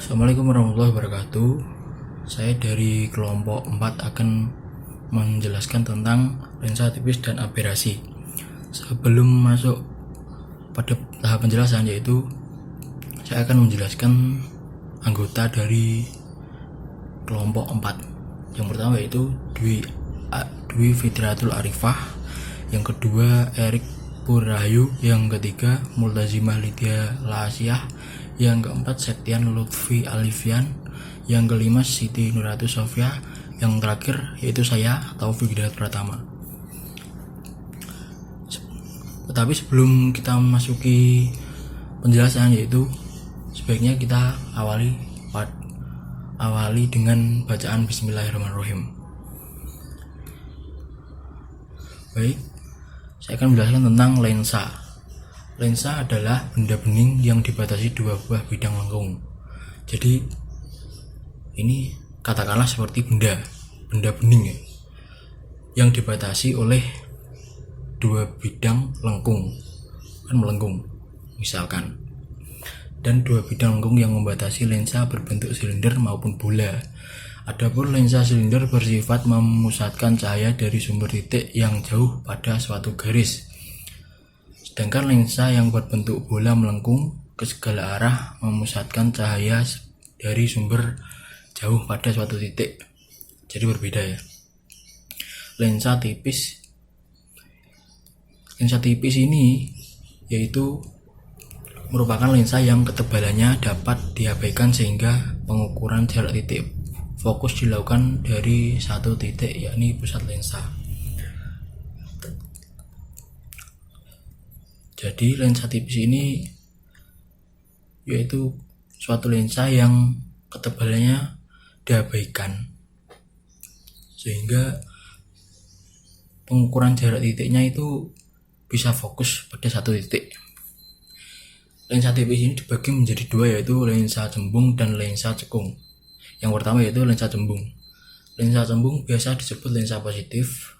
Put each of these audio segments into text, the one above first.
Assalamualaikum warahmatullahi wabarakatuh. Saya dari kelompok 4 akan menjelaskan tentang lensa tipis dan aberasi. Sebelum masuk pada tahap penjelasan, yaitu saya akan menjelaskan anggota dari kelompok 4. Yang pertama yaitu Dwi Fitriatul Arifah, yang kedua Erik Purrahayu, yang ketiga Multazimah Lydia Laasyah, yang keempat Septian Lutfi Alifian, yang kelima Siti Nurhatu Sofia, yang terakhir yaitu saya Taufik Hidayat Pratama. Tetapi sebelum kita memasuki penjelasan, yaitu sebaiknya kita awali dengan bacaan Bismillahirrahmanirrahim. Baik, saya akan menjelaskan tentang lensa. Lensa adalah benda bening yang dibatasi dua buah bidang lengkung. Jadi ini katakanlah seperti benda bening ya, yang dibatasi oleh dua bidang lengkung, kan melengkung misalkan, dan dua bidang lengkung yang membatasi lensa berbentuk silinder maupun bola. Adapun lensa silinder bersifat memusatkan cahaya dari sumber titik yang jauh pada suatu garis. Sedangkan lensa yang berbentuk bola melengkung ke segala arah memusatkan cahaya dari sumber jauh pada suatu titik. Jadi berbeda ya. Lensa tipis ini yaitu merupakan lensa yang ketebalannya dapat diabaikan sehingga pengukuran jarak titik fokus dilakukan dari satu titik, yakni pusat lensa. Jadi lensa tipis ini yaitu suatu lensa yang ketebalannya diabaikan sehingga pengukuran jarak titiknya itu bisa fokus pada satu titik. Lensa tipis ini dibagi menjadi dua, yaitu lensa cembung dan lensa cekung. Yang pertama yaitu lensa cembung. Lensa cembung biasa disebut lensa positif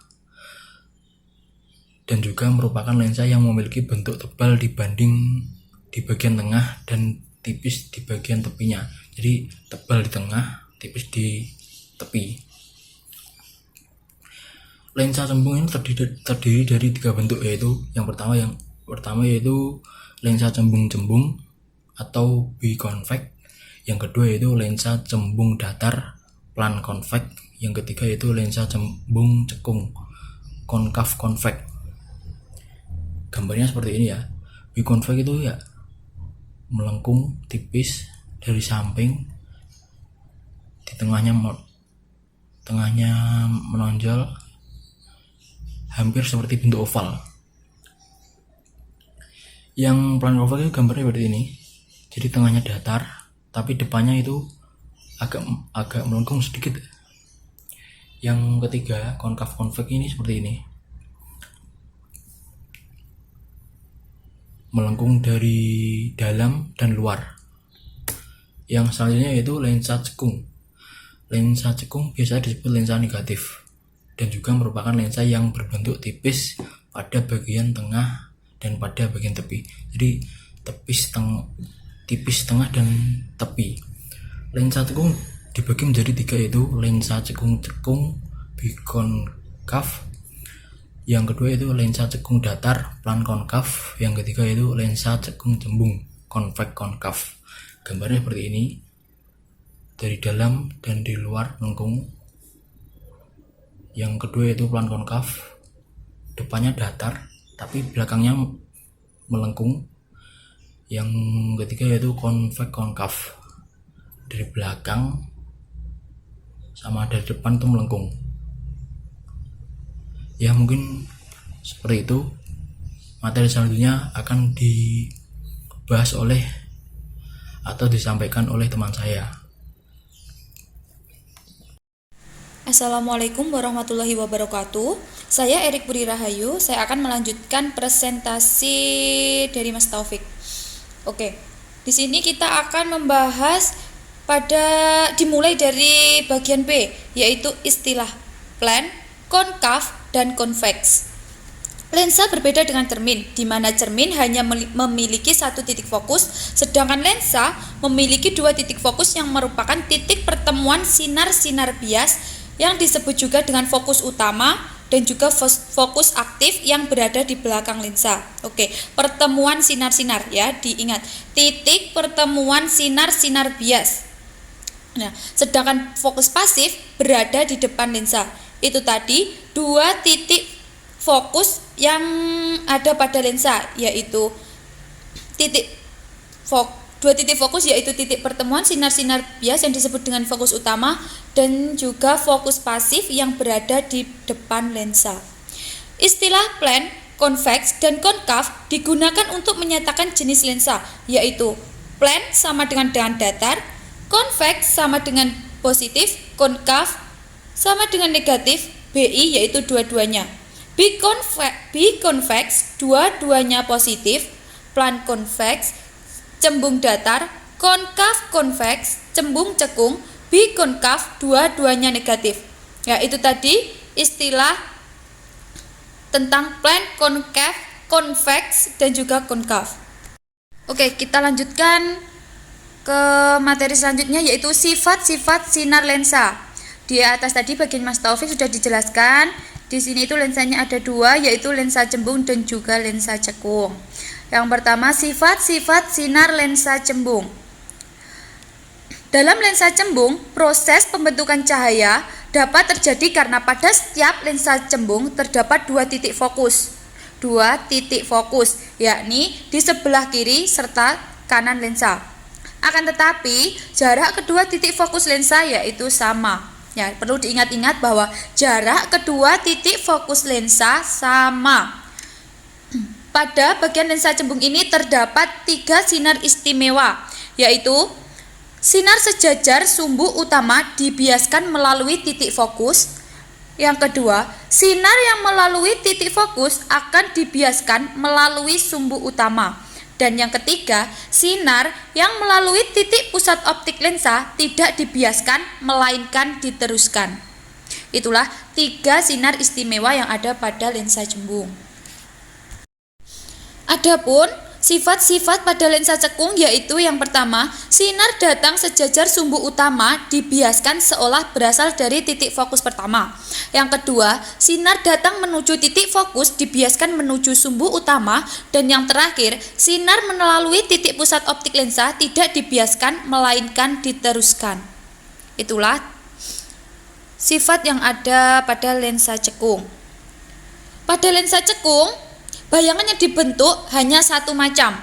dan juga merupakan lensa yang memiliki bentuk tebal di bagian tengah dan tipis di bagian tepinya. Jadi tebal di tengah, tipis di tepi. Lensa cembung ini terdiri dari tiga bentuk, yaitu yang pertama yaitu lensa cembung-cembung atau biconvex, yang kedua yaitu lensa cembung datar plan convex, yang ketiga yaitu lensa cembung cekung konkav convex. Gambarnya seperti ini ya. Biconvex itu ya melengkung tipis dari samping, di tengahnya menonjol hampir seperti bentuk oval. Yang plan convex itu gambarnya seperti ini. Jadi tengahnya datar tapi depannya itu agak melengkung sedikit. Yang ketiga konkav convex ini seperti ini, melengkung dari dalam dan luar. Yang selanjutnya yaitu lensa cekung. Lensa cekung biasa disebut lensa negatif dan juga merupakan lensa yang berbentuk tipis pada bagian tengah dan pada bagian tepi. Jadi tipis tengah dan tepi. Lensa cekung dibagi menjadi tiga, yaitu lensa cekung bikonkav, yang kedua itu lensa cekung datar plan konkav, yang ketiga itu lensa cekung cembung konvex konkav. Gambarnya seperti ini, dari dalam dan di luar melengkung. Yang kedua itu plan konkav, depannya datar tapi belakangnya melengkung. Yang ketiga yaitu konvex konkav, dari belakang sama dari depan itu melengkung. Ya mungkin seperti itu. Materi selanjutnya akan dibahas atau disampaikan oleh teman saya. Assalamualaikum warahmatullahi wabarakatuh. Saya Erik Purrahayu. Saya akan melanjutkan presentasi dari Mas Taufik. Oke. Di sini kita akan membahas dimulai dari bagian B, yaitu istilah plan, konkav, dan konvex. Lensa berbeda dengan cermin, di mana cermin hanya memiliki satu titik fokus, sedangkan lensa memiliki dua titik fokus yang merupakan titik pertemuan sinar-sinar bias yang disebut juga dengan fokus utama dan juga fokus aktif yang berada di belakang lensa. Oke, pertemuan sinar-sinar ya, diingat. Titik pertemuan sinar-sinar bias. Nah, sedangkan fokus pasif berada di depan lensa. Itu tadi dua titik fokus yang ada pada lensa, yaitu dua titik fokus, yaitu titik pertemuan sinar-sinar bias yang disebut dengan fokus utama dan juga fokus pasif yang berada di depan lensa. Istilah plane, convex, dan concave digunakan untuk menyatakan jenis lensa, yaitu plane sama dengan datar, convex sama dengan positif, concave sama dengan negatif, BI yaitu dua-duanya. Biconvex dua-duanya positif, plane convex cembung datar, concave convex cembung cekung, biconcave dua-duanya negatif. Ya, itu tadi istilah tentang plane, concave, convex dan juga concave. Oke, kita lanjutkan ke materi selanjutnya, yaitu sifat-sifat sinar lensa. Di atas tadi bagian Mas Taufik sudah dijelaskan. Di sini itu lensanya ada dua, yaitu lensa cembung dan juga lensa cekung. Yang pertama, sifat-sifat sinar lensa cembung. Dalam lensa cembung, proses pembentukan cahaya dapat terjadi karena pada setiap lensa cembung terdapat dua titik fokus. Dua titik fokus, yakni di sebelah kiri serta kanan lensa. Akan tetapi, jarak kedua titik fokus lensa yaitu sama. Ya, perlu diingat-ingat bahwa jarak kedua titik fokus lensa sama. Pada bagian lensa cembung ini terdapat 3 sinar istimewa, yaitu sinar sejajar sumbu utama dibiaskan melalui titik fokus. Yang kedua, sinar yang melalui titik fokus akan dibiaskan melalui sumbu utama. Dan yang ketiga, sinar yang melalui titik pusat optik lensa tidak dibiaskan melainkan diteruskan. Itulah 3 sinar istimewa yang ada pada lensa cembung. Adapun sifat-sifat pada lensa cekung yaitu yang pertama, sinar datang sejajar sumbu utama dibiaskan seolah berasal dari titik fokus pertama. Yang kedua, sinar datang menuju titik fokus dibiaskan menuju sumbu utama. Dan yang terakhir, sinar melalui titik pusat optik lensa tidak dibiaskan melainkan diteruskan. Itulah sifat yang ada pada lensa cekung. Pada lensa cekung, bayangan yang dibentuk hanya satu macam.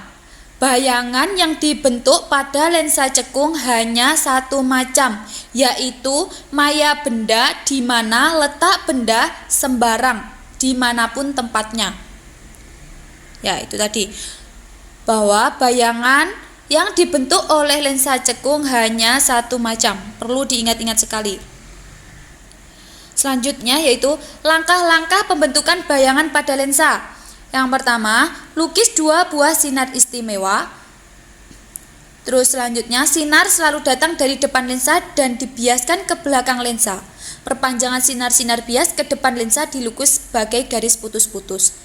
Bayangan yang dibentuk pada lensa cekung hanya satu macam, yaitu maya benda di mana letak benda sembarang, dimanapun tempatnya. Ya, itu tadi. Bahwa bayangan yang dibentuk oleh lensa cekung hanya satu macam. Perlu diingat-ingat sekali. Selanjutnya yaitu langkah-langkah pembentukan bayangan pada lensa. Yang pertama, lukis 2 buah sinar istimewa. Terus selanjutnya, sinar selalu datang dari depan lensa dan dibiaskan ke belakang lensa. Perpanjangan sinar-sinar bias ke depan lensa dilukis sebagai garis putus-putus.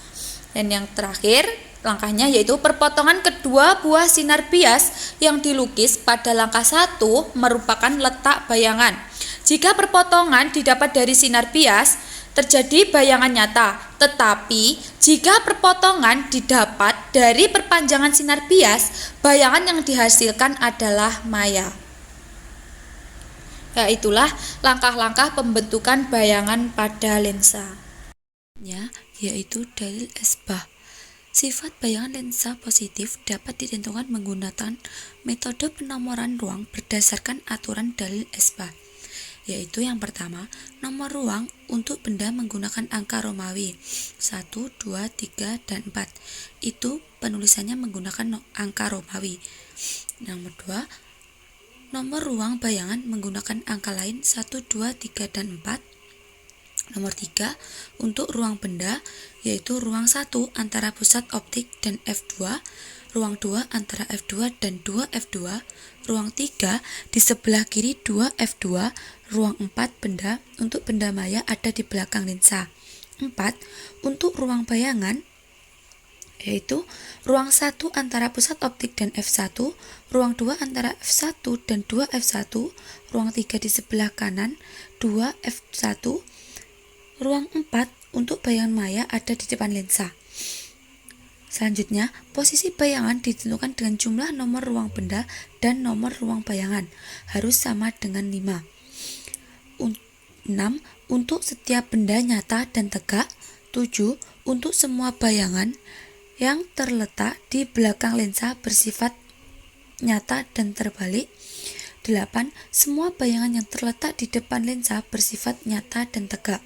Dan yang terakhir, langkahnya yaitu perpotongan kedua buah sinar bias yang dilukis pada langkah 1 merupakan letak bayangan. Jika perpotongan didapat dari sinar bias, terjadi bayangan nyata, tetapi jika perpotongan didapat dari perpanjangan sinar bias, bayangan yang dihasilkan adalah maya. Ya, itulah langkah-langkah pembentukan bayangan pada lensa. Yaitu dalil Esbah. Sifat bayangan lensa positif dapat ditentukan menggunakan metode penomoran ruang berdasarkan aturan dalil Esbah. Yaitu yang pertama, nomor ruang untuk benda menggunakan angka Romawi 1, 2, 3, dan 4. Itu penulisannya menggunakan angka Romawi. Nomor 2, nomor ruang bayangan menggunakan angka lain 1, 2, 3, dan 4. Nomor 3, untuk ruang benda, yaitu ruang 1 antara pusat optik dan F2, ruang 2 antara F2 dan 2F2, ruang 3 di sebelah kiri 2F2, ruang 4 benda untuk benda maya ada di belakang lensa. 4 untuk ruang bayangan, yaitu ruang 1 antara pusat optik dan F1, ruang 2 antara F1 dan 2F1, ruang 3 di sebelah kanan 2F1, ruang 4 untuk bayangan maya ada di depan lensa. Selanjutnya, posisi bayangan ditentukan dengan jumlah nomor ruang benda dan nomor ruang bayangan, harus sama dengan 5. 6. Untuk setiap benda nyata dan tegak. 7. Untuk semua bayangan yang terletak di belakang lensa bersifat nyata dan terbalik. 8. Semua bayangan yang terletak di depan lensa bersifat nyata dan tegak.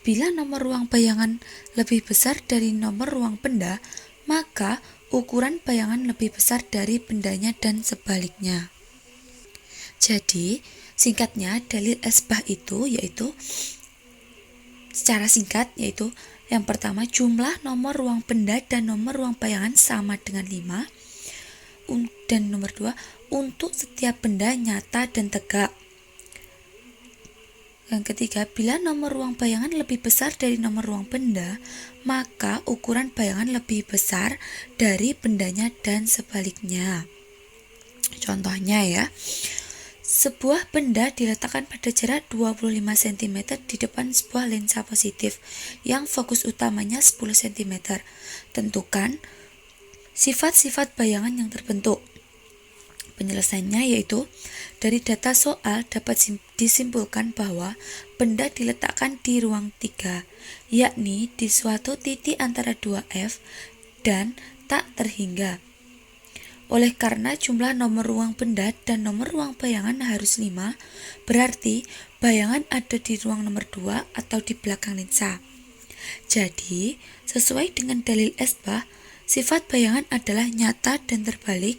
Bila nomor ruang bayangan lebih besar dari nomor ruang benda, maka ukuran bayangan lebih besar dari bendanya dan sebaliknya. Jadi, singkatnya dalil esbah itu yaitu secara singkat yaitu yang pertama, jumlah nomor ruang benda dan nomor ruang bayangan sama dengan 5. Dan nomor 2, untuk setiap benda nyata dan tegak. Yang ketiga, bila nomor ruang bayangan lebih besar dari nomor ruang benda, maka ukuran bayangan lebih besar dari bendanya dan sebaliknya. Contohnya ya, sebuah benda diletakkan pada jarak 25 cm di depan sebuah lensa positif yang fokus utamanya 10 cm. Tentukan sifat-sifat bayangan yang terbentuk. Penyelesaiannya yaitu, dari data soal dapat disimpulkan bahwa benda diletakkan di ruang 3, yakni di suatu titik antara 2F dan tak terhingga. Oleh karena jumlah nomor ruang benda dan nomor ruang bayangan harus 5, berarti bayangan ada di ruang nomor 2 atau di belakang lensa. Jadi, sesuai dengan dalil esbah, sifat bayangan adalah nyata dan terbalik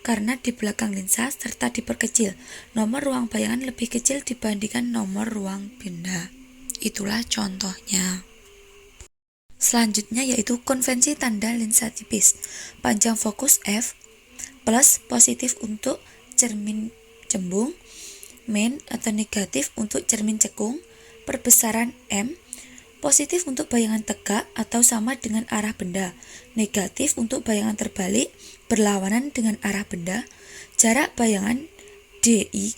karena di belakang lensa serta diperkecil. Nomor ruang bayangan lebih kecil dibandingkan nomor ruang benda. Itulah contohnya. Selanjutnya yaitu konvensi tanda lensa tipis. Panjang fokus F plus positif untuk cermin cembung, min atau negatif untuk cermin cekung, perbesaran M, positif untuk bayangan tegak atau sama dengan arah benda, negatif untuk bayangan terbalik berlawanan dengan arah benda, jarak bayangan DI,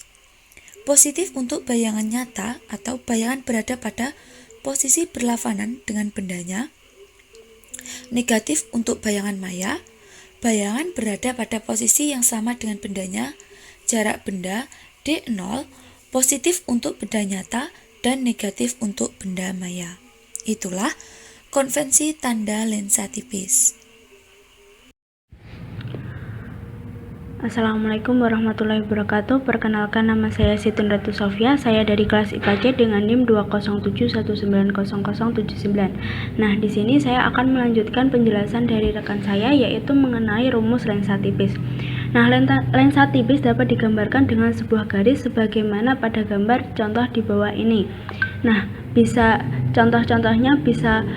positif untuk bayangan nyata atau bayangan berada pada posisi berlawanan dengan bendanya, negatif untuk bayangan maya, bayangan berada pada posisi yang sama dengan bendanya, jarak benda D0, positif untuk benda nyata dan negatif untuk benda maya. Itulah konvensi tanda lensa tipis. Assalamualaikum warahmatullahi wabarakatuh. Perkenalkan, nama saya Situn Ratu Sofia. Saya dari kelas IPA C dengan NIM 207190079. Nah, di sini saya akan melanjutkan penjelasan dari rekan saya, yaitu mengenai rumus lensa tipis. Nah, lensa tipis dapat digambarkan dengan sebuah garis sebagaimana pada gambar contoh di bawah ini. Nah, contoh-contohnya bisa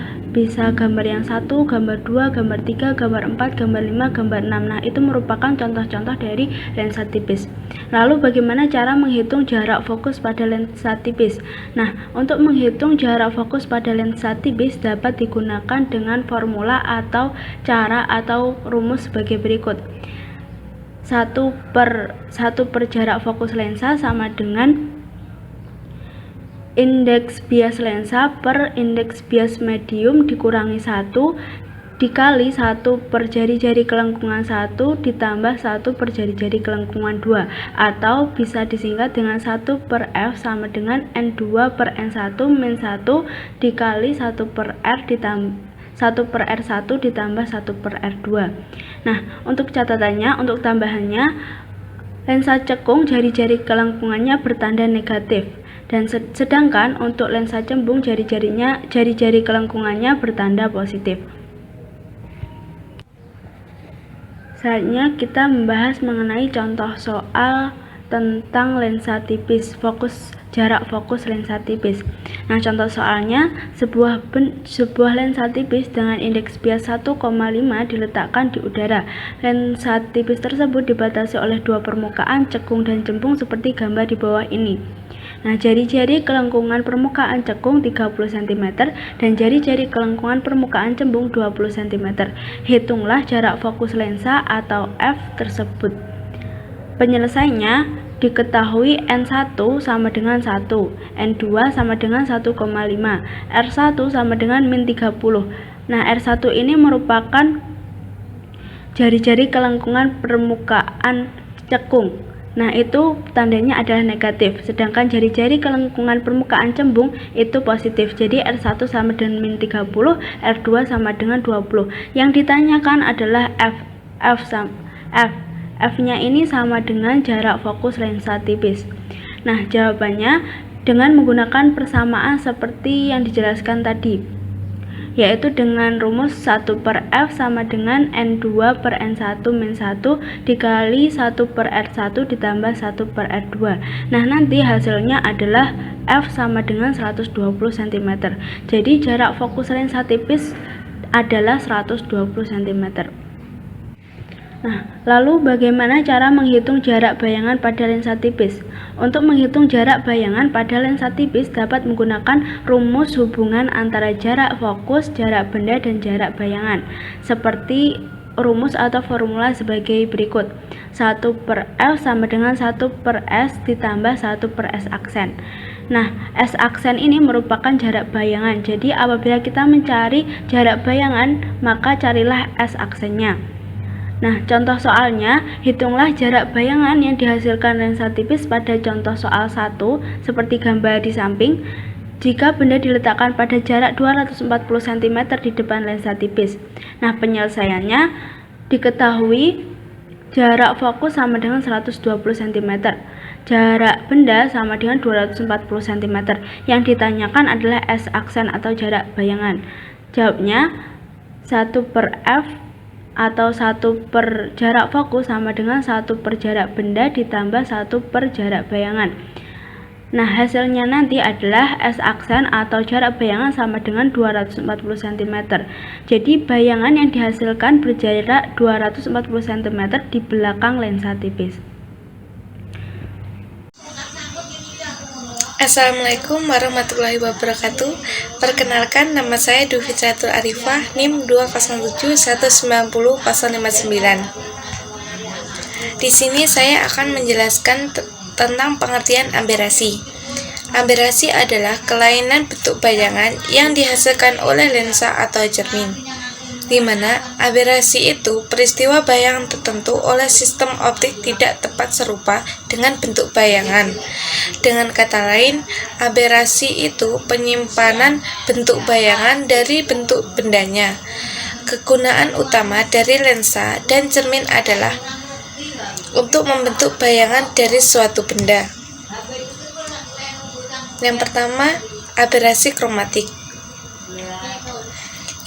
gambar yang 1, gambar 2, gambar 3, gambar 4, gambar 5, gambar 6. Nah, itu merupakan contoh-contoh dari lensa tipis. Lalu bagaimana cara menghitung jarak fokus pada lensa tipis? Nah, untuk menghitung jarak fokus pada lensa tipis dapat digunakan dengan formula atau cara atau rumus sebagai berikut. 1 per jarak fokus lensa sama dengan indeks bias lensa per indeks bias medium dikurangi 1 dikali 1 per jari-jari kelengkungan 1 ditambah 1 per jari-jari kelengkungan 2, atau bisa disingkat dengan 1 per F sama dengan N2 per N1 min 1 dikali 1 per R ditambah 1 per R1 ditambah 1 per R2. Nah, untuk catatannya, untuk tambahannya, lensa cekung jari-jari kelengkungannya bertanda negatif, dan sedangkan untuk lensa cembung jari-jari kelengkungannya bertanda positif. Selanjutnya kita membahas mengenai contoh soal tentang lensa tipis, jarak fokus lensa tipis. Nah, contoh soalnya, sebuah lensa tipis dengan indeks bias 1,5 diletakkan di udara. Lensa tipis tersebut dibatasi oleh dua permukaan, cekung dan cembung seperti gambar di bawah ini. Nah, jari-jari kelengkungan permukaan cekung 30 cm dan jari-jari kelengkungan permukaan cembung 20 cm. Hitunglah jarak fokus lensa atau F tersebut. Penyelesaiannya diketahui N1 sama dengan 1, N2 sama dengan 1,5, R1 sama dengan min 30. Nah, R1 ini merupakan jari-jari kelengkungan permukaan cekung. Nah, itu tandanya adalah negatif. Sedangkan jari-jari kelengkungan permukaan cembung itu positif. Jadi R1 sama dengan min 30, R2 sama dengan 20. Yang ditanyakan adalah F-nya ini sama dengan jarak fokus lensa tipis. Nah, jawabannya dengan menggunakan persamaan seperti yang dijelaskan tadi, yaitu dengan rumus 1/F sama dengan N2 per N1 min 1 dikali 1/R1 ditambah 1/R2. Nah, nanti hasilnya adalah F sama dengan 120 cm. Jadi jarak fokus lensa tipis adalah 120 cm. Nah, lalu bagaimana cara menghitung jarak bayangan pada lensa tipis? Untuk menghitung jarak bayangan pada lensa tipis dapat menggunakan rumus hubungan antara jarak fokus, jarak benda, dan jarak bayangan. Seperti rumus atau formula sebagai berikut. 1/F sama dengan 1/S ditambah 1/S aksen. Nah, S aksen ini merupakan jarak bayangan. Jadi apabila kita mencari jarak bayangan, maka carilah S aksennya. Nah, contoh soalnya, hitunglah jarak bayangan yang dihasilkan lensa tipis pada contoh soal 1, seperti gambar di samping. Jika benda diletakkan pada jarak 240 cm di depan lensa tipis. Nah, penyelesaiannya diketahui jarak fokus sama dengan 120 cm. Jarak benda sama dengan 240 cm. Yang ditanyakan adalah S aksen atau jarak bayangan. Jawabnya 1/F atau 1 jarak fokus sama dengan 1 jarak benda ditambah 1 jarak bayangan. Nah, hasilnya nanti adalah S aksen atau jarak bayangan sama dengan 240 cm. Jadi bayangan yang dihasilkan berjarak 240 cm di belakang lensa tipis. Assalamualaikum warahmatullahi wabarakatuh. Perkenalkan, nama saya Dwi Fitratul Arifah, NIM 207190059. Di sini saya akan menjelaskan tentang pengertian aberasi. Aberasi adalah kelainan bentuk bayangan yang dihasilkan oleh lensa atau cermin, di mana aberasi itu peristiwa bayangan tertentu oleh sistem optik tidak tepat serupa dengan bentuk bayangan. Dengan kata lain, aberasi itu penyimpanan bentuk bayangan dari bentuk bendanya. Kegunaan utama dari lensa dan cermin adalah untuk membentuk bayangan dari suatu benda. Yang pertama, aberasi kromatik.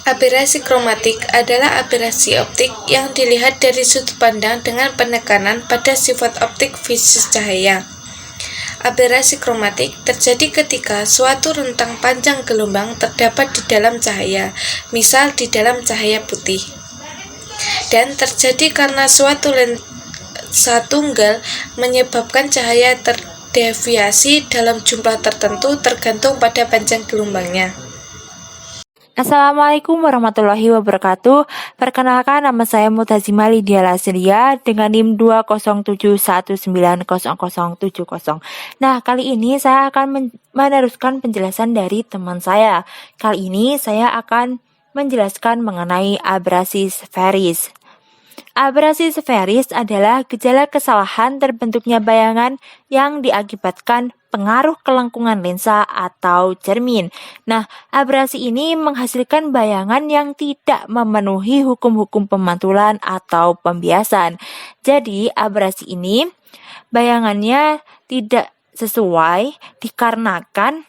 Aberasi kromatik adalah aberasi optik yang dilihat dari sudut pandang dengan penekanan pada sifat optik fisik cahaya. Aberasi kromatik terjadi ketika suatu rentang panjang gelombang terdapat di dalam cahaya, misal di dalam cahaya putih, dan terjadi karena suatu lensa tunggal menyebabkan cahaya terdeviasi dalam jumlah tertentu tergantung pada panjang gelombangnya. Assalamualaikum warahmatullahi wabarakatuh. Perkenalkan, nama saya Mutazima Lydia Lasria dengan NIM 207190070. Nah, kali ini saya akan meneruskan penjelasan dari teman saya. Kali ini saya akan menjelaskan mengenai abrasi sferis. Abrasi sferis adalah gejala kesalahan terbentuknya bayangan yang diakibatkan pengaruh kelengkungan lensa atau cermin. Nah, abrasi ini menghasilkan bayangan yang tidak memenuhi hukum-hukum pemantulan atau pembiasan. Jadi, abrasi ini bayangannya tidak sesuai dikarenakan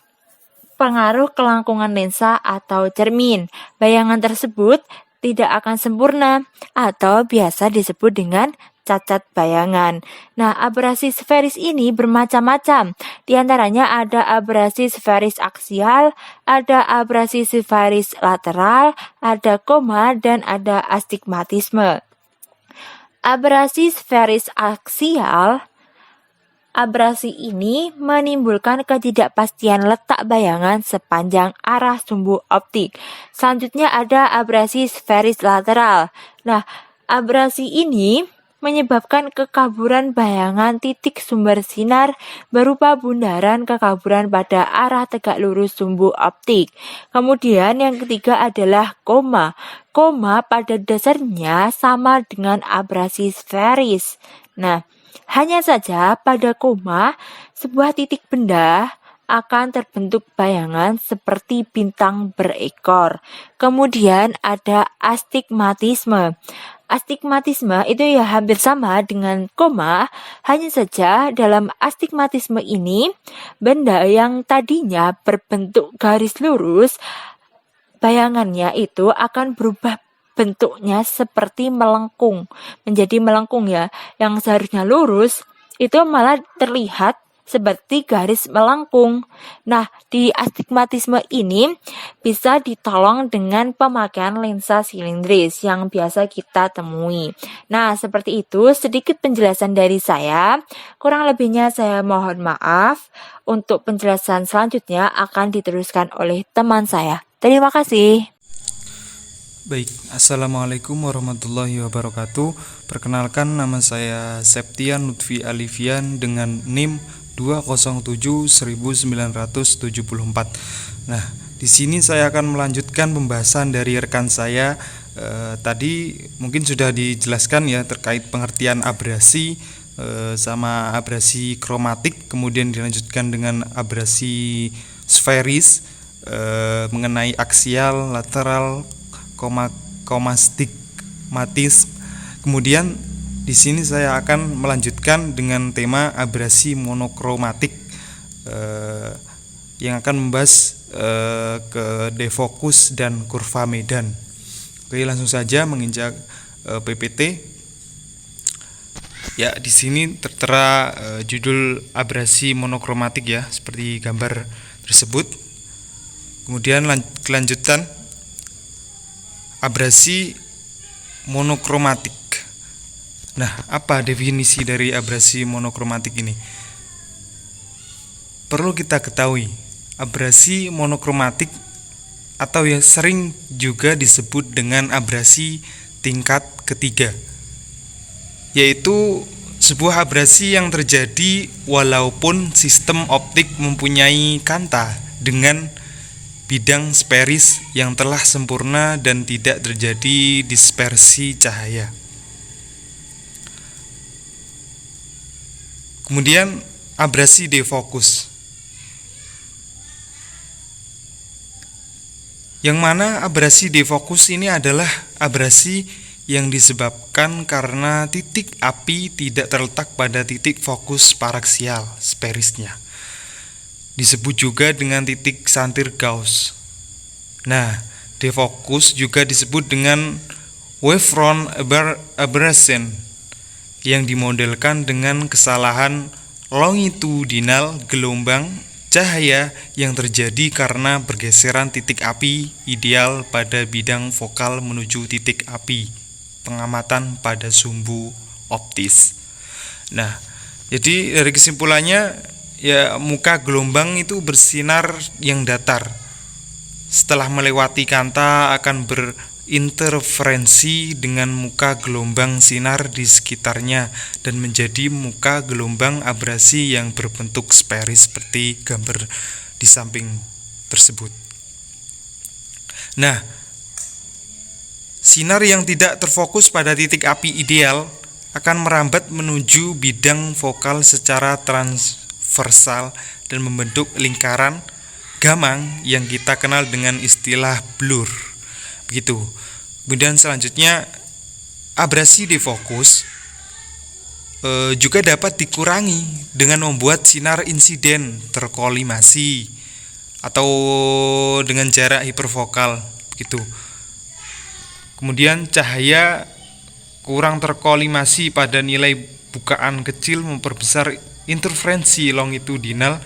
pengaruh kelengkungan lensa atau cermin. Bayangan tersebut tidak akan sempurna atau biasa disebut dengan cacat bayangan. Nah, abrasi sferis ini bermacam-macam. Di antaranya ada abrasi sferis aksial, ada abrasi sferis lateral, ada koma, dan ada astigmatisme. Abrasi sferis aksial Abrasi ini menimbulkan ketidakpastian letak bayangan sepanjang arah sumbu optik. Selanjutnya ada abrasi sferis lateral. Nah, abrasi ini menyebabkan kekaburan bayangan titik sumber sinar berupa bundaran kekaburan pada arah tegak lurus sumbu optik. Kemudian yang ketiga adalah koma. Koma pada dasarnya sama dengan abrasi sferis. Nah, hanya saja pada koma, sebuah titik benda akan terbentuk bayangan seperti bintang berekor. Kemudian ada astigmatisme. Astigmatisme itu ya hampir sama dengan koma, hanya saja dalam astigmatisme ini, benda yang tadinya berbentuk garis lurus, bayangannya itu akan berubah bentuknya seperti melengkung, menjadi melengkung ya, yang seharusnya lurus itu malah terlihat seperti garis melengkung. Nah, di astigmatisme ini bisa ditolong dengan pemakaian lensa silindris yang biasa kita temui. Nah, seperti itu sedikit penjelasan dari saya. Kurang lebihnya saya mohon maaf. Untuk penjelasan selanjutnya akan diteruskan oleh teman saya. Terima kasih. Baik, Assalamualaikum warahmatullahi wabarakatuh. Perkenalkan, nama saya Septian Lutfi Alifian dengan NIM 207-1974. Nah, di sini saya akan melanjutkan pembahasan dari rekan saya. Tadi mungkin sudah dijelaskan ya terkait pengertian abrasi sama abrasi kromatik, kemudian dilanjutkan dengan abrasi sferis, mengenai aksial, lateral, stigmatis. Kemudian di sini saya akan melanjutkan dengan tema abrasi monokromatik yang akan membahas ke defokus dan kurva medan. Oke, langsung saja menginjak PPT. Ya, di sini tertera judul abrasi monokromatik ya, seperti gambar tersebut. Kemudian kelanjutan abrasi monokromatik. Nah, apa definisi dari abrasi monokromatik ini? Perlu kita ketahui, abrasi monokromatik atau yang sering juga disebut dengan abrasi tingkat ketiga, yaitu sebuah abrasi yang terjadi walaupun sistem optik mempunyai kanta dengan bidang sferis yang telah sempurna dan tidak terjadi dispersi cahaya. Kemudian abrasi defokus, yang mana abrasi defokus ini adalah abrasi yang disebabkan karena titik api tidak terletak pada titik fokus paraksial sferisnya. Disebut juga dengan titik santir Gauss. Nah, defokus juga disebut dengan wavefront aberration yang dimodelkan dengan kesalahan longitudinal gelombang cahaya yang terjadi karena pergeseran titik api ideal pada bidang fokal menuju titik api pengamatan pada sumbu optis. Nah, jadi dari kesimpulannya ya, muka gelombang itu bersinar yang datar. Setelah melewati kanta akan berinterferensi dengan muka gelombang sinar di sekitarnya dan menjadi muka gelombang abrasi yang berbentuk sferis seperti gambar di samping tersebut. Nah, sinar yang tidak terfokus pada titik api ideal akan merambat menuju bidang fokal secara transversal dan membentuk lingkaran gamang yang kita kenal dengan istilah blur. Begitu. Kemudian selanjutnya abrasi defokus juga dapat dikurangi dengan membuat sinar insiden terkolimasi atau dengan jarak hiperfokal. Begitu. Kemudian cahaya kurang terkolimasi pada nilai bukaan kecil memperbesar interferensi longitudinal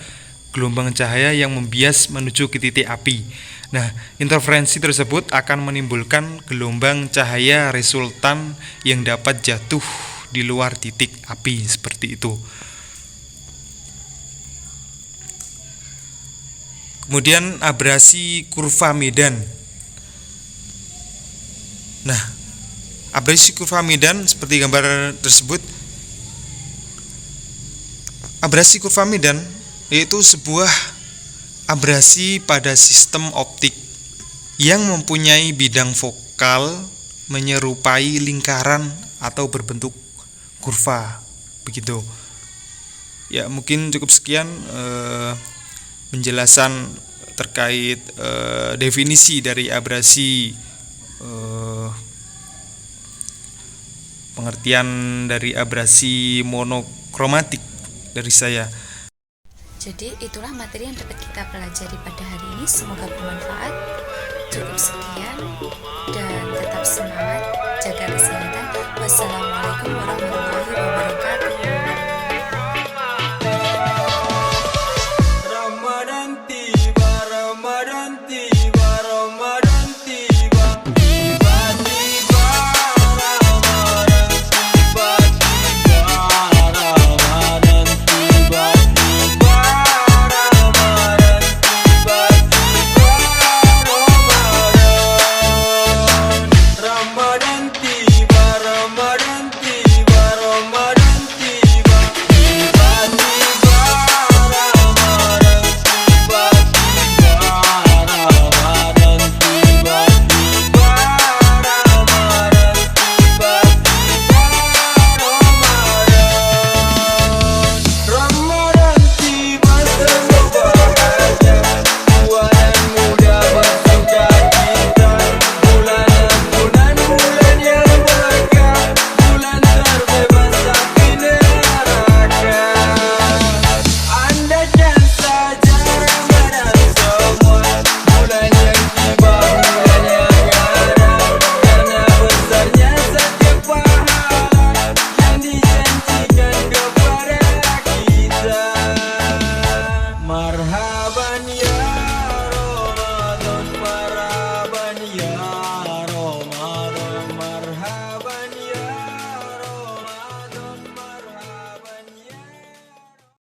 gelombang cahaya yang membias menuju ke titik api. Nah, interferensi tersebut akan menimbulkan gelombang cahaya resultan yang dapat jatuh di luar titik api seperti itu. Kemudian abrasi kurva medan. Nah, abrasi kurva medan seperti gambar tersebut. Abrasi kurva medan yaitu sebuah abrasi pada sistem optik yang mempunyai bidang fokal menyerupai lingkaran atau berbentuk kurva, begitu. Ya, mungkin cukup sekian penjelasan terkait definisi dari abrasi, pengertian dari abrasi monokromatik dari saya. Jadi itulah materi yang dapat kita pelajari pada hari ini. Semoga bermanfaat. Cukup sekian dan tetap semangat, jaga kesehatan. Wassalamualaikum warahmatullahi wabarakatuh.